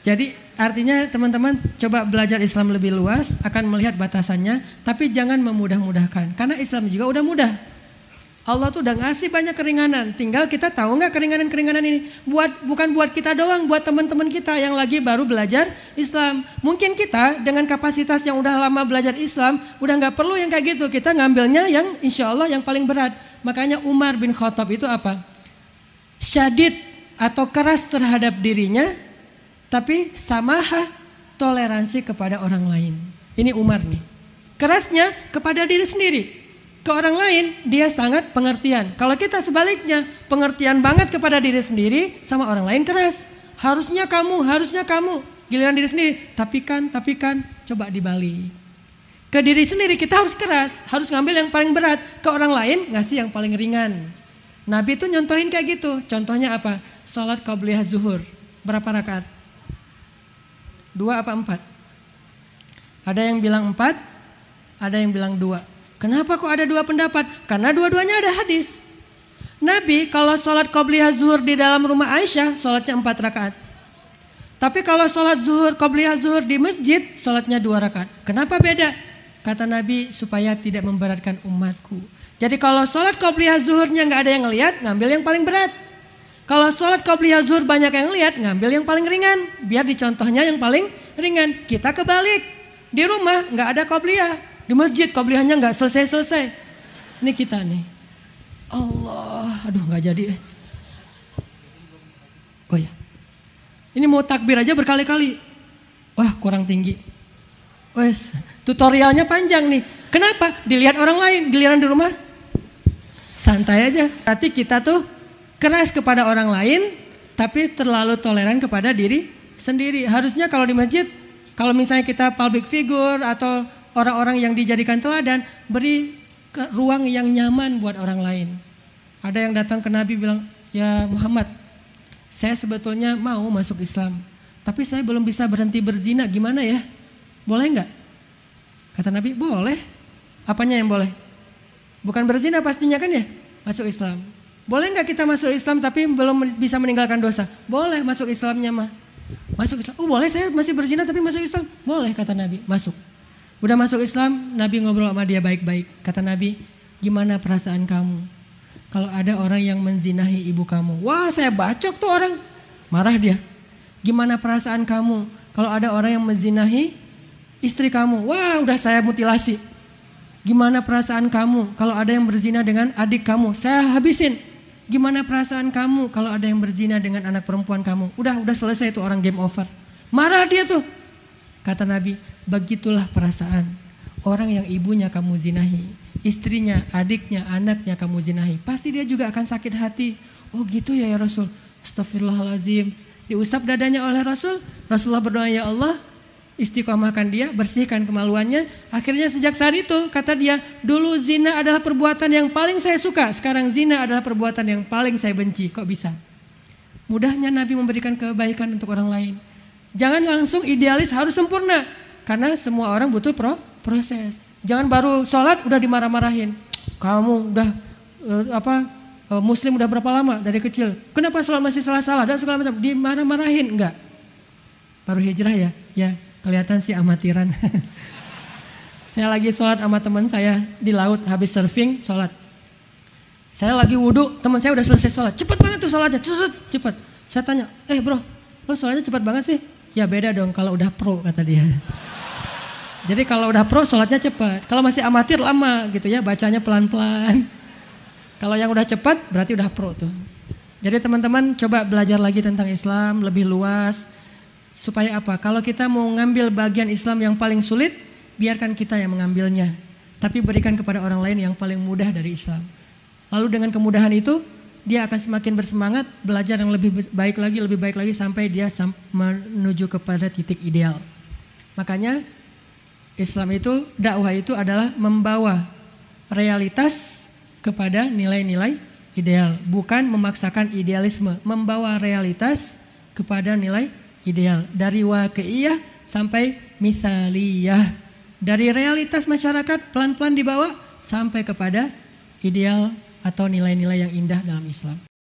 Jadi artinya teman-teman coba belajar Islam lebih luas, akan melihat batasannya, tapi jangan memudah-mudahkan. Karena Islam juga udah mudah. Allah tuh udah ngasih banyak keringanan. Tinggal kita tahu nggak keringanan-keringanan ini. Bukan buat kita doang, buat teman-teman kita yang lagi baru belajar Islam. Mungkin kita dengan kapasitas yang udah lama belajar Islam, udah nggak perlu yang kayak gitu. Kita ngambilnya yang insya Allah yang paling berat. Makanya Umar bin Khattab itu apa? Syadid atau keras terhadap dirinya, tapi samahah, toleransi kepada orang lain. Ini Umar nih. Kerasnya kepada diri sendiri. Ke orang lain dia sangat pengertian. Kalau kita sebaliknya, pengertian banget kepada diri sendiri, sama orang lain keras. Harusnya kamu. Giliran diri sendiri, tapi kan, coba dibalik. Ke diri sendiri kita harus keras, harus ngambil yang paling berat. Ke orang lain ngasih yang paling ringan. Nabi tuh nyontohin kayak gitu. Contohnya apa? Salat qabliyah zuhur. Berapa rakaat? 2 apa 4? Ada yang bilang 4, ada yang bilang 2. Kenapa kok ada 2 pendapat? Karena dua-duanya ada hadis. Nabi kalau sholat qabliyah zuhur di dalam rumah Aisyah, sholatnya 4 rakaat. Tapi kalau sholat zuhur, qabliyah zuhur di masjid, sholatnya 2 rakaat. Kenapa beda? Kata Nabi, supaya tidak memberatkan umatku. Jadi kalau sholat qabliyah zuhurnya gak ada yang ngelihat, ngambil yang paling berat. Kalau sholat qabliyah zuhur banyak yang lihat, ngambil yang paling ringan. Biar dicontohnya yang paling ringan. Kita kebalik. Di rumah gak ada qabliyah. Di masjid qabliyahnya gak selesai-selesai. Ini kita nih. Allah, aduh gak jadi. Oh ya. Ini mau takbir aja berkali-kali. Wah kurang tinggi. Wes, tutorialnya panjang nih. Kenapa? Dilihat orang lain, giliran di rumah santai aja. Berarti kita tuh keras kepada orang lain, tapi terlalu toleran kepada diri sendiri. Harusnya kalau di masjid, kalau misalnya kita public figure atau orang-orang yang dijadikan teladan, beri ruang yang nyaman buat orang lain. Ada yang datang ke Nabi bilang, ya Muhammad, saya sebetulnya mau masuk Islam, tapi saya belum bisa berhenti berzina, gimana ya? Boleh nggak? Kata Nabi, boleh. Apanya yang boleh? Bukan berzina pastinya kan ya? Masuk Islam. Boleh nggak kita masuk Islam tapi belum bisa meninggalkan dosa? Boleh masuk Islamnya mah. Masuk Islam. Oh boleh, saya masih berzina tapi masuk Islam? Boleh kata Nabi, masuk. Udah masuk Islam, Nabi ngobrol sama dia baik-baik. Kata Nabi, gimana perasaan kamu kalau ada orang yang menzinahi ibu kamu? Wah saya bacok tuh orang. Marah dia. Gimana perasaan kamu kalau ada orang yang menzinahi istri kamu? Wah udah saya mutilasi. Gimana perasaan kamu kalau ada yang berzina dengan adik kamu? Saya habisin. Gimana perasaan kamu kalau ada yang berzina dengan anak perempuan kamu? Udah selesai tuh orang, game over. Marah dia tuh. Kata Nabi, begitulah perasaan orang yang ibunya kamu zinahi, istrinya, adiknya, anaknya kamu zinahi. Pasti dia juga akan sakit hati. Oh gitu ya Rasul. Astagfirullahaladzim. Diusap dadanya oleh Rasul. Rasulullah berdoa, ya Allah, istiqomahkan dia, bersihkan kemaluannya. Akhirnya sejak saat itu kata dia, dulu zina adalah perbuatan yang paling saya suka, sekarang zina adalah perbuatan yang paling saya benci. Kok bisa? Mudahnya Nabi memberikan kebaikan untuk orang lain. Jangan langsung idealis harus sempurna, karena semua orang butuh proses. Jangan baru sholat udah dimarah-marahin. Kamu udah muslim udah berapa lama dari kecil? Kenapa sholat masih salah-salah dan segala macam? Dimarah-marahin enggak? Baru hijrah ya? Ya. Kelihatan sih amatiran. Saya lagi sholat sama teman saya di laut, habis surfing sholat. Saya lagi wudhu, teman saya udah selesai sholat. Cepet banget tuh sholatnya, cepet. Saya tanya, bro, lo sholatnya cepet banget sih? Ya beda dong kalau udah pro, kata dia. Jadi kalau udah pro sholatnya cepet. Kalau masih amatir lama gitu ya, bacanya pelan-pelan. Kalau yang udah cepet berarti udah pro tuh. Jadi teman-teman coba belajar lagi tentang Islam lebih luas. Supaya apa? Kalau kita mau ngambil bagian Islam yang paling sulit, biarkan kita yang mengambilnya. Tapi berikan kepada orang lain yang paling mudah dari Islam. Lalu dengan kemudahan itu, dia akan semakin bersemangat belajar yang lebih baik lagi sampai dia menuju kepada titik ideal. Makanya Islam itu, dakwah itu adalah membawa realitas kepada nilai-nilai ideal. Bukan memaksakan idealisme, membawa realitas kepada nilai ideal. Dari waqi'iyah sampai mithaliyah. Dari realitas masyarakat pelan-pelan dibawa sampai kepada ideal atau nilai-nilai yang indah dalam Islam.